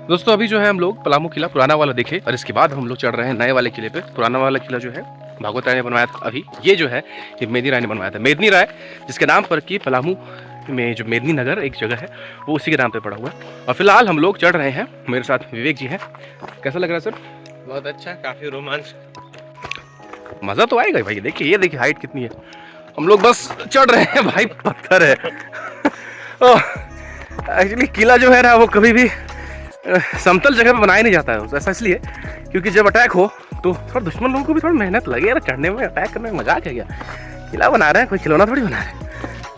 दोस्तों अभी जो है हम लोग पलामू किला पुराना वाला देखे और इसके बाद हम लोग चढ़ रहे हैं नए वाले किले पे। पुराना वाला किला जो है भागवत राय ने बनवाया था। अभी ये जो है ये मेदनी राय ने बनवाया था। मेदनी राय जिसके नाम पर कि पलामू में जो मेदनी नगर एक जगह है वो उसी के नाम पे पड़ा हुआ है। और फिलहाल हम लोग चढ़ रहे हैं, मेरे साथ विवेक जी हैं। कैसा लग रहा है सर? बहुत अच्छा, काफी रोमांच। मज़ा तो आएगा भाई। देखिए ये देखिए हाइट कितनी है। हम लोग बस चढ़ रहे हैं भाई, पत्थर है। एक्चुअली किला जो है ना वो कभी भी समतल जगह पे बनाया नहीं जाता है। ऐसा इसलिए क्योंकि जब अटैक हो तो थोड़ा दुश्मन लोगों को भी थोड़ा मेहनत लगे यार चढ़ने में, अटैक करने में। मजाक है क्या? किला बना रहे हैं, कोई खिलौना थोड़ी बना रहे हैं।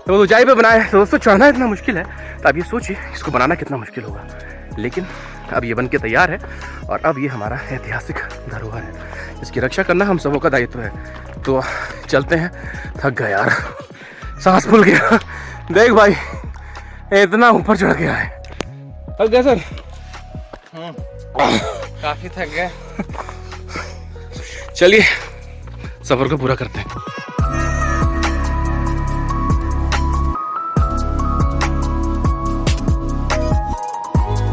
तो ऊंचाई पे बनाया है तो दोस्तों चढ़ना इतना मुश्किल है, तो अब ये सोचिए इसको बनाना कितना मुश्किल होगा। लेकिन अब ये बन के तैयार है और अब ये हमारा ऐतिहासिक धरोहर है, इसकी रक्षा करना हम सबों का दायित्व है। तो चलते हैं। थक गया यार, सांस फूल गया। देख भाई इतना ऊपर चढ़ गया है। थक गया सर? काफी थक गए। चलिए सफर को पूरा करते हैं।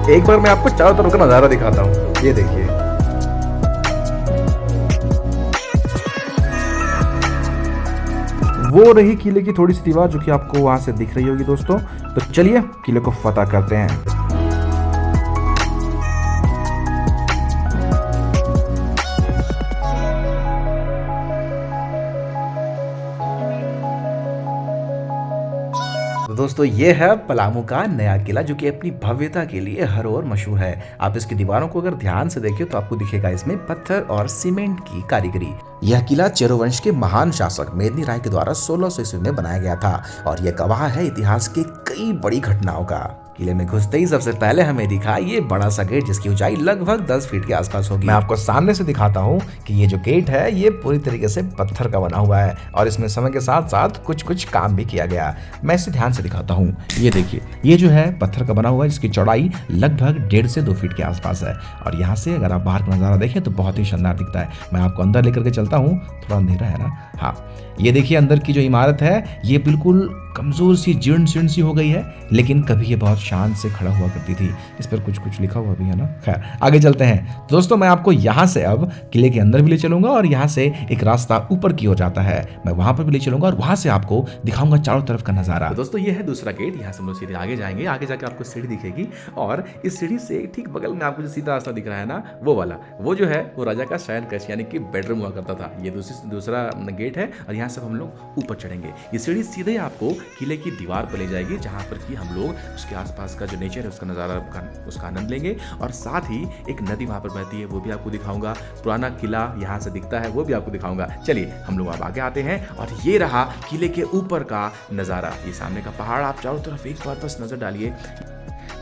एक बार मैं आपको चारों तरफ का नजारा दिखाता हूँ। ये देखिए, वो रही किले की थोड़ी सी दीवार जो कि आपको वहां से दिख रही होगी दोस्तों। तो चलिए किले को फतह करते हैं। तो दोस्तों ये है पलामू का नया किला जो कि अपनी भव्यता के लिए हर ओर मशहूर है। आप इसकी दीवारों को अगर ध्यान से देखें तो आपको दिखेगा इसमें पत्थर और सीमेंट की कारीगरी। यह किला चेरो वंश के महान शासक मेदनी राय के द्वारा 1600 ईस्वी में बनाया गया था और यह गवाह है इतिहास के कई बड़ी घटनाओं का। किले में घुसते ही सबसे पहले हमें दिखा ये बड़ा सा गेट जिसकी ऊंचाई लगभग 10 फीट के आसपास होगी। मैं आपको सामने से दिखाता हूँ कि ये जो गेट है ये पूरी तरीके से पत्थर का बना हुआ है और इसमें समय के साथ साथ कुछ कुछ काम भी किया गया। मैं इसे ध्यान से दिखाता हूँ। ये देखिए, ये जो है पत्थर का बना हुआ है जिसकी चौड़ाई लगभग 1.5 से 2 फीट के आसपास है और यहाँ से अगर आप बाहर का नजारा देखें तो बहुत ही शानदार दिखता है। मैं आपको अंदर लेकर के चलता हूँ। थोड़ा अंधेरा है ना? हाँ, ये देखिए अंदर की जो इमारत है ये बिल्कुल कमजोर सी जीर्ण शीर्ण सी हो गई है, लेकिन कभी ये बहुत शान से खड़ा हुआ करती थी। इस पर कुछ कुछ लिखा हुआ भी है ना। खैर आगे चलते हैं दोस्तों। मैं आपको यहाँ से अब किले के अंदर भी ले चलूंगा और यहाँ से एक रास्ता ऊपर की ओर जाता है। मैं वहां पर भी ले चलूंगा और वहां से आपको दिखाऊंगा चारों तरफ का नजारा। तो दोस्तों ये है दूसरा गेट। यहाँ से हम लोग सीधे आगे जाएंगे। आगे जाकर आपको सीढ़ी दिखेगी और इस सीढ़ी से ठीक बगल में आपको जो सीधा रास्ता दिख रहा है ना वो वाला, वो जो है वो राजा का शयन कक्ष यानी कि बेडरूम हुआ करता था। ये दूसरा गेट है और यहाँ से हम लोग ऊपर चढ़ेंगे। ये सीढ़ी सीधे आपको किले की दीवार पर ले जाएगी जहां पर कि हम लोग उसके आसपास का जो नेचर है उसका नज़ारा उसका आनंद लेंगे और साथ ही एक नदी वहां पर बहती है वो भी आपको दिखाऊंगा। पुराना किला यहां से दिखता है वो भी आपको दिखाऊंगा। चलिए हम लोग अब आगे आते हैं और ये रहा किले के ऊपर का नज़ारा। ये सामने का पहाड़ आप चारों तरफ एक बार बस नजर डालिए।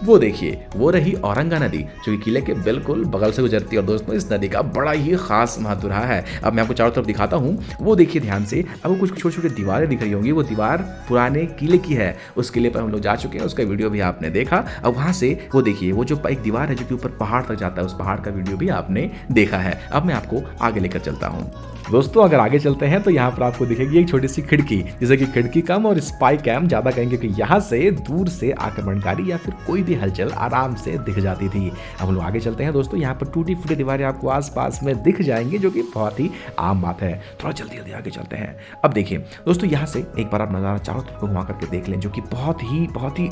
वो देखिए, वो रही औरंगा नदी जो कि किले के बिल्कुल बगल से गुजरती है और दोस्तों इस नदी का बड़ा ही खास महत्व रहा है। अब मैं आपको चारों तरफ दिखाता हूँ। वो देखिए ध्यान से, अब कुछ छोटी छोटी दीवारें दिख रही होंगी। वो दीवार पुराने किले की है। उस किले पर हम लोग जा चुके हैं, उसका वीडियो भी आपने देखा। अब वहाँ से वो देखिए वो जो एक दीवार है जो कि ऊपर पहाड़ तक जाता है, उस पहाड़ का वीडियो भी आपने देखा है। अब मैं आपको आगे लेकर चलता हूँ। दोस्तों अगर आगे चलते हैं तो यहाँ पर आपको दिखेगी एक छोटी सी खिड़की, जैसे कि खिड़की कम और स्पाई कैम ज्यादा कहेंगे कि यहाँ से दूर से आक्रमणकारी या फिर कोई भी हलचल आराम से दिख जाती थी। अब हम लोग आगे चलते हैं दोस्तों। यहाँ पर टूटी फूटी दीवारें आपको आसपास में दिख जाएंगी जो कि बहुत ही आम बात है। थोड़ा जल्दी जल्दी आगे चलते हैं। अब देखिए दोस्तों यहाँ से एक बार आप नज़ारा चारों तरफ घुमा करके देख लें जो कि बहुत ही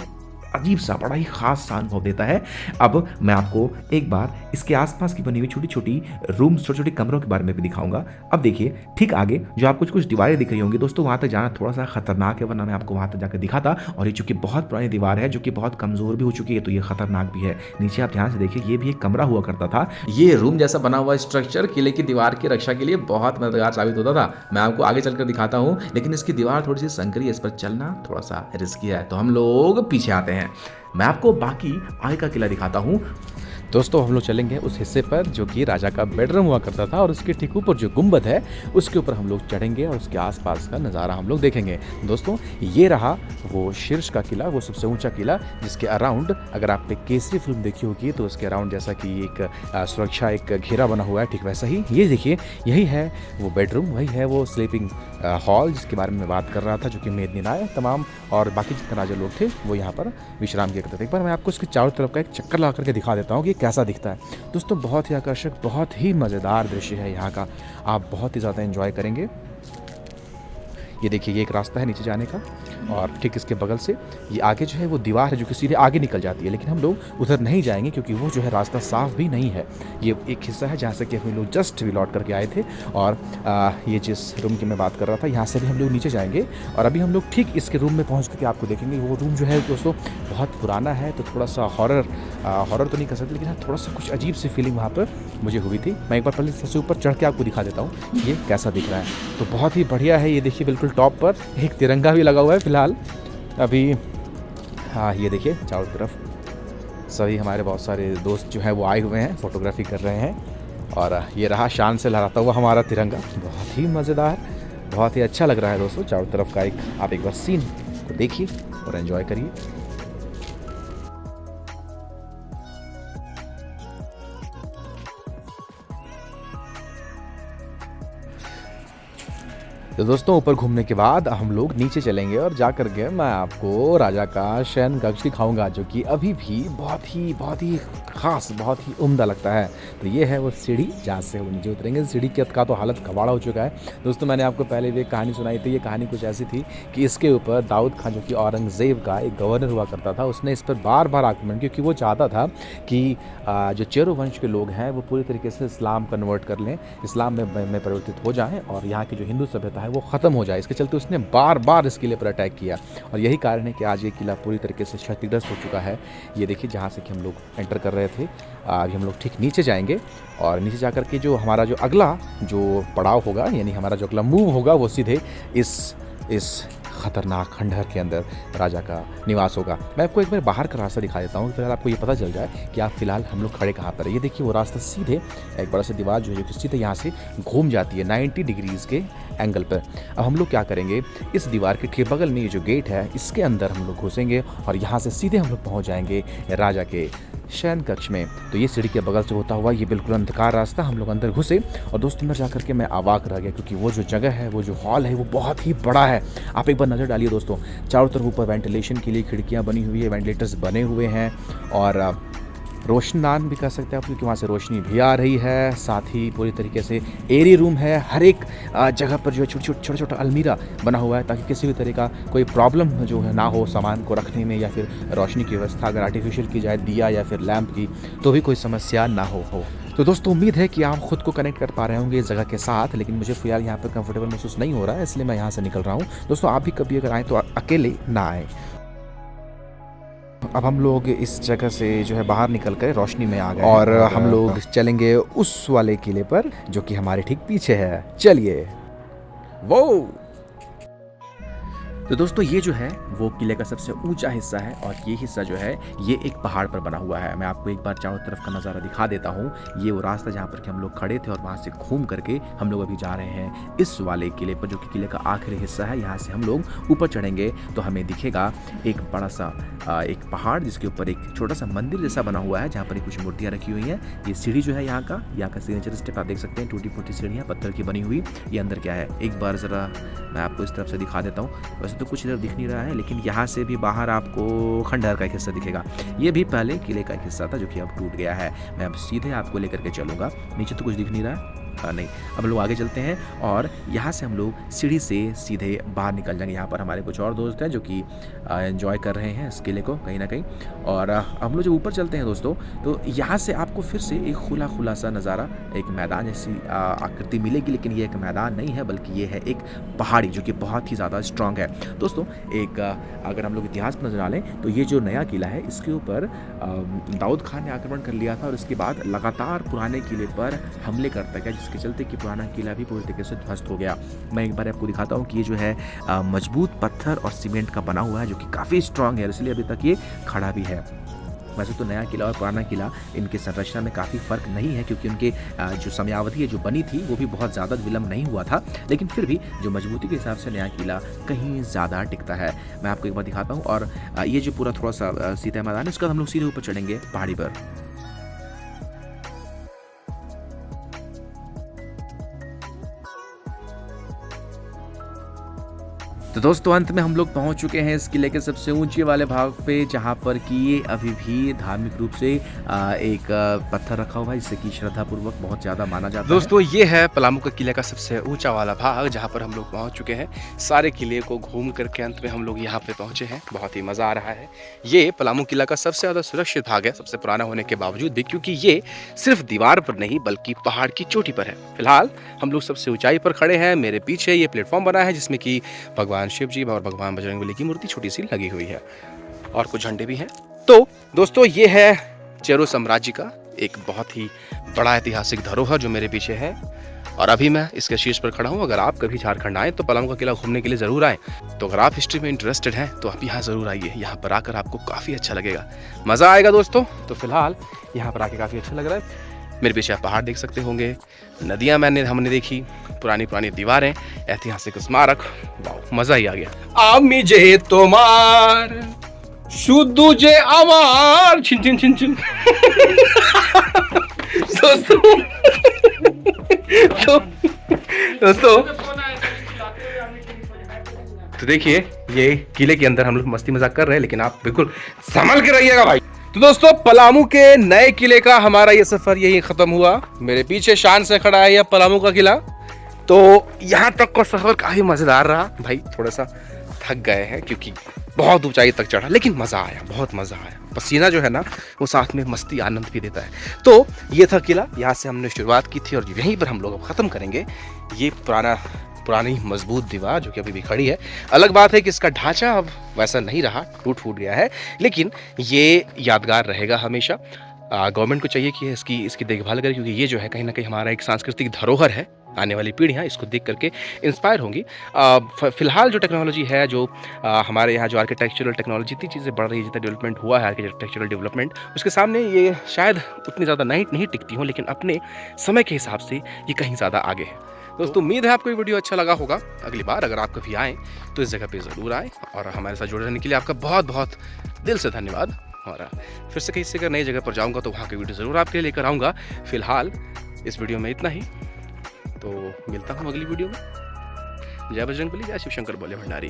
अजीब सा बड़ा ही खास सा अनुभव देता है। अब मैं आपको एक बार इसके आसपास की बनी हुई छोटी छोटी रूम्स, छोटे छोटे कमरों के बारे में भी दिखाऊंगा। अब देखिए ठीक आगे जो आपको कुछ दीवारें दिख रही होंगी दोस्तों, वहां तक जाना थोड़ा सा खतरनाक है, वरना मैं आपको वहां तक जाकर दिखाता। और ये चूंकि बहुत पुरानी दीवार है जो कि बहुत कमजोर भी हो चुकी है तो ये खतरनाक भी है। नीचे आप ध्यान से देखिए, ये भी एक कमरा हुआ करता था। ये रूम जैसा बना हुआ स्ट्रक्चर किले की दीवार की रक्षा के लिए बहुत मददगार साबित होता था। मैं आपको आगे चलकर दिखाता हूँ, लेकिन इसकी दीवार थोड़ी सी संकरी है, इस पर चलना थोड़ा सा रिस्की है। तो हम लोग पीछे आते हैं। मैं आपको बाकी आगे का किला दिखाता हूँ। दोस्तों हम लोग चलेंगे उस हिस्से पर जो कि राजा का बेडरूम हुआ करता था और उसके ठीक ऊपर जो गुंबद है उसके ऊपर हम लोग चढ़ेंगे और उसके आसपास का नज़ारा हम लोग देखेंगे। दोस्तों ये रहा वो शीर्ष का किला, वो सबसे ऊंचा किला जिसके अराउंड अगर आपने केसरी फिल्म देखी होगी तो उसके अराउंड जैसा कि एक सुरक्षा एक घेरा बना हुआ है, ठीक वैसा ही ये देखिए यही है वो बेडरूम, वही है वो स्लीपिंग हॉल जिसके बारे में मैं बात कर रहा था, जो कि मेदनी नाय तमाम और बाकी जितने राजा लोग थे वो यहाँ पर विश्राम किया करते थे। एक बार मैं आपको इसके चारों तरफ का एक चक्कर लगा करके दिखा देता हूँ कि कैसा दिखता है। दोस्तों बहुत ही आकर्षक, बहुत ही मज़ेदार दृश्य है यहाँ का, आप बहुत ही ज़्यादा एंजॉय करेंगे। ये देखिए ये एक रास्ता है नीचे जाने का और ठीक इसके बगल से ये आगे जो है वो दीवार है जो कि सीधे आगे निकल जाती है, लेकिन हम लोग उधर नहीं जाएंगे क्योंकि वो जो है रास्ता साफ भी नहीं है। ये एक हिस्सा है जहाँ से कि हम लोग जस्ट भी लौट करके आए थे और ये जिस रूम की मैं बात कर रहा था यहाँ से भी हम लोग नीचे जाएंगे और अभी हम लोग ठीक इसके रूम में पहुँच करके आपको देखेंगे। वो रूम जो है दोस्तों बहुत पुराना है तो थोड़ा सा हॉरर तो नहीं कर सकते, लेकिन हाँ थोड़ा सा कुछ अजीब सी फीलिंग वहाँ पर मुझे हुई थी। मैं एक बार पहले सबसे ऊपर चढ़ के आपको दिखा देता हूँ ये कैसा दिख रहा है। तो बहुत ही बढ़िया है, ये देखिए बिल्कुल टॉप पर एक तिरंगा भी लगा हुआ है फिलहाल अभी। हाँ ये देखिए चारों तरफ सभी हमारे बहुत सारे दोस्त जो हैं वो आए हुए हैं, फोटोग्राफी कर रहे हैं और ये रहा शान से लहराता हुआ हमारा तिरंगा, बहुत ही मज़ेदार, बहुत ही अच्छा लग रहा है दोस्तों। चारों तरफ का आप एक बार सीन को देखिए और एंजॉय करिए। तो दोस्तों ऊपर घूमने के बाद हम लोग नीचे चलेंगे और जा कर के मैं आपको राजा का शयन कक्ष दिखाऊंगा जो कि अभी भी बहुत ही ख़ास, बहुत ही उम्दा लगता है। तो ये है वो सीढ़ी जहाँ से वो नीचे उतरेंगे। सीढ़ी का तो हालत कबाड़ा हो चुका है दोस्तों। मैंने आपको पहले भी एक कहानी सुनाई थी, ये कहानी कुछ ऐसी थी कि इसके ऊपर दाऊद खान जो कि औरंगज़ेब का एक गवर्नर हुआ करता था, उसने इस पर बार बार आक्रमण, क्योंकि वो चाहता था कि जो चेरो वंश के लोग हैं वो पूरी तरीके से इस्लाम कन्वर्ट कर लें, इस्लाम में परिवर्तित हो जाएँ और यहाँ की जो हिंदू सभ्यता है वो ख़त्म हो जाए। इसके चलते उसने बार बार इस किले पर अटैक किया और यही कारण है कि आज ये किला पूरी तरीके से क्षतिग्रस्त हो चुका है। ये देखिए जहाँ से कि हम लोग एंटर कर रहे थे, अभी हम लोग ठीक नीचे जाएंगे और नीचे जाकर के जो हमारा जो अगला जो पड़ाव होगा, यानी हमारा जो अगला मूव होगा वो सीधे इस खतरनाक खंडहर के अंदर राजा का निवास होगा। मैं आपको एक बार बाहर का रास्ता दिखा देता हूँ, फिलहाल आपको ये पता चल जाए कि आप फिलहाल हम लोग खड़े कहाँ पर है। ये देखिए वो रास्ता सीधे एक बड़ा सा दीवार जो है जो सीधे यहाँ से घूम जाती है 90 डिग्रीज़ के एंगल पर। अब हम लोग क्या करेंगे, इस दीवार के ठीक बगल में ये जो गेट है इसके अंदर हम लोग घुसेंगे और यहाँ से सीधे हम लोग पहुँच जाएंगे राजा के शयन कक्ष में। तो ये सीढ़ी के बगल से होता हुआ ये बिल्कुल अंधकार रास्ता, हम लोग अंदर घुसे और दोस्तों अंदर जाकर के मैं अवाक रह गया क्योंकि वो जो जगह है, वो जो हॉल है वो बहुत ही बड़ा है। आप एक बार नज़र डालिए दोस्तों, चारों तरफ ऊपर वेंटिलेशन के लिए खिड़कियाँ बनी हुई है, वेंटिलेटर्स बने हुए हैं और रोशनदान भी कह सकते हैं आप क्योंकि वहाँ से रोशनी भी आ रही है। साथ ही पूरी तरीके से एरी रूम है, हर एक जगह पर जो है छोटा अलमीरा बना हुआ है ताकि किसी भी तरह का कोई प्रॉब्लम जो है ना हो सामान को रखने में, या फिर रोशनी की व्यवस्था अगर आर्टिफिशियल की जाए दिया या फिर लैंप की तो भी कोई समस्या ना हो। तो दोस्तों उम्मीद है कि आप खुद को कनेक्ट कर पा रहे होंगे इस जगह के साथ, लेकिन मुझे फिलहाल यहाँ पर कंफर्टेबल महसूस नहीं हो रहा है, इसलिए मैं यहाँ से निकल रहा हूँ। दोस्तों आप भी कभी अगर आएँ तो अकेले ना आएँ। अब हम लोग इस जगह से जो है बाहर निकल कर रोशनी में आ गए और हम लोग चलेंगे उस वाले किले पर जो कि हमारे ठीक पीछे है। चलिए। वो तो दोस्तों ये जो है वो किले का सबसे ऊंचा हिस्सा है और ये हिस्सा जो है ये एक पहाड़ पर बना हुआ है। मैं आपको एक बार चारों तरफ का नज़ारा दिखा देता हूँ। ये वो रास्ता जहाँ पर कि हम लोग खड़े थे और वहाँ से घूम करके हम लोग अभी जा रहे हैं इस वाले किले पर जो कि किले का आखिरी हिस्सा है। यहाँ से हम लोग ऊपर चढ़ेंगे तो हमें दिखेगा एक बड़ा सा एक पहाड़ जिसके ऊपर एक छोटा सा मंदिर जैसा बना हुआ है जहाँ पर कुछ मूर्तियाँ रखी हुई हैं। ये सीढ़ी जो है यहाँ का सिग्नेचर स्टेप आप देख सकते हैं, टूटी फूटी सीढ़ियाँ पत्थर की बनी हुई। ये अंदर क्या है एक बार ज़रा मैं आपको इस तरफ से दिखा देता हूँ। वैसे तो कुछ इधर दिख नहीं रहा है, लेकिन यहाँ से भी बाहर आपको खंडहर का एक हिस्सा दिखेगा। ये भी पहले किले का एक हिस्सा था जो कि अब टूट गया है। मैं अब सीधे आपको लेकर के चलूँगा। नीचे तो कुछ दिख नहीं रहा है, नहीं। अब लोग आगे चलते हैं और यहाँ से हम लोग सीढ़ी से सीधे बाहर निकल जाएंगे। यहाँ पर हमारे कुछ और दोस्त हैं जो कि एंजॉय कर रहे हैं इस किले को कहीं ना कहीं। और हम लोग जब ऊपर चलते हैं दोस्तों तो यहाँ से आपको फिर से एक खुला सा नज़ारा, एक मैदान जैसी आकृति मिलेगी, लेकिन ये एक मैदान नहीं है बल्कि ये है एक पहाड़ी जो कि बहुत ही ज़्यादा स्ट्रॉन्ग है। दोस्तों एक अगर हम लोग इतिहास पर नजर डालें तो ये जो नया किला है इसके ऊपर दाऊद खान ने आक्रमण कर लिया था और उसके बाद लगातार पुराने किले पर हमले करता गया, जिसके चलते कि पुराना किला भी पूरी तरीके से ध्वस्त हो गया। मैं एक बार आपको दिखाता हूँ कि ये जो है मजबूत पत्थर और सीमेंट का बना हुआ है जो कि काफ़ी स्ट्रांग है, इसलिए अभी तक ये खड़ा भी है। वैसे तो नया किला और पुराना किला इनके संरचना में काफ़ी फ़र्क नहीं है, क्योंकि उनके जो समयावधि है जो बनी थी वो भी बहुत ज़्यादा विलंब नहीं हुआ था, लेकिन फिर भी जो मजबूती के हिसाब से नया किला कहीं ज़्यादा टिकता है। मैं आपको एक बार दिखाता हूँ। और ये जो पूरा थोड़ा सा सीधा मैदान है, इसका हम लोग सीधे ऊपर चढ़ेंगे पहाड़ी पर। तो दोस्तों अंत में हम लोग पहुंच चुके हैं इस किले के सबसे ऊंचे वाले भाग पे, जहां पर कि ये अभी भी धार्मिक रूप से एक पत्थर रखा हुआ है, जिससे कि श्रद्धापूर्वक बहुत ज़्यादा माना जाता है। दोस्तों ये है पलामू का किले का सबसे ऊंचा वाला भाग, जहाँ पर हम लोग पहुँच चुके हैं। सारे किले को घूम करके अंत में हम लोग यहाँ पे पहुँचे हैं। बहुत ही मज़ा आ रहा है। ये पलामू किला का सबसे ज़्यादा सुरक्षित भाग है, सबसे पुराना होने के बावजूद भी, क्योंकि ये सिर्फ दीवार पर नहीं बल्कि पहाड़ की चोटी पर है। फिलहाल हम लोग सबसे ऊंचाई पर खड़े हैं। मेरे पीछे ये प्लेटफॉर्म बना है जिसमें कि भगवान शिव जी और भगवान बजरंगबली की मूर्ति छोटी सी लगी हुई है, और कुछ झंडे भी हैं। तो दोस्तों ये है चेरो साम्राज्य का एक बहुत ही बड़ा ऐतिहासिक धरोहर जो मेरे पीछे है, और अभी मैं इसके शीर्ष पर खड़ा हूँ। अगर आप कभी झारखंड आए तो पलामू का किला घूमने के लिए ज़रूर आएँ। तो अगर आप हिस्ट्री में इंटरेस्टेड हैं तो आप यहाँ ज़रूर आइए। यहाँ पर आकर आपको काफ़ी अच्छा लगेगा, मज़ा आएगा दोस्तों। तो फिलहाल यहाँ पर आके काफ़ी अच्छा लग रहा है। मेरे पीछे आप पहाड़ देख सकते होंगे, नदियाँ हमने देखी, पुरानी पुरानी दीवारें, ऐतिहासिक स्मारक। वाह, मज़ा ही आ गया। आमी जे तोमार शुद्धू जे आमार छिन छिन छिन छिन। दोस्तों तो देखिए, ये किले के अंदर हम लोग मस्ती मजाक कर रहे हैं, लेकिन आप बिल्कुल संभल के रहिएगा भाई। तो दोस्तों पलामू के नए किले का हमारा ये सफर यही खत्म हुआ। मेरे पीछे शान से खड़ा है यह पलामू का किला। तो यहाँ तक का सफर काफी मजेदार रहा भाई। थोड़ा सा थक गए हैं क्योंकि बहुत ऊंचाई तक चढ़ा, लेकिन मजा आया, बहुत मजा आया। पसीना जो है ना वो साथ में मस्ती आनंद भी देता है। तो ये था किला, यहाँ से हमने शुरुआत की थी और यहीं पर हम लोग अब खत्म करेंगे। ये पुरानी मजबूत दीवार जो कि अभी भी खड़ी है। अलग बात है कि इसका ढांचा अब वैसा नहीं रहा, टूट फूट गया है, लेकिन ये यादगार रहेगा हमेशा। गवर्नमेंट को चाहिए कि इसकी देखभाल करे, क्योंकि ये जो है कहीं ना कहीं हमारा एक सांस्कृतिक धरोहर है। आने वाली पीढ़ियाँ इसको देख करके इंस्पायर होंगी। फिलहाल जो टेक्नोलॉजी है, जो हमारे यहाँ जो आर्किटेक्चरल टेक्नोलॉजी, जितनी चीज़ें बढ़ रही है, जितना डेवलपमेंट हुआ है आर्किटेक्चरल डेवलपमेंट, उसके सामने ये शायद उतनी ज़्यादा नहीं टिकती हो, लेकिन अपने समय के हिसाब से ये कहीं ज़्यादा आगे है। दोस्तों उम्मीद है आपको ये वीडियो अच्छा लगा होगा। अगली बार अगर आप कभी आएँ तो इस जगह पे ज़रूर आएँ, और हमारे साथ जुड़े रहने के लिए आपका बहुत बहुत दिल से धन्यवाद। और फिर से कहीं से अगर नई जगह पर जाऊँगा तो वहाँ की वीडियो ज़रूर आपके लिए लेकर आऊँगा। फिलहाल इस वीडियो में इतना ही, तो मिलता हूँ अगली वीडियो में। जय बजरंगबली, जय शिव शंकर, बोले भंडारी।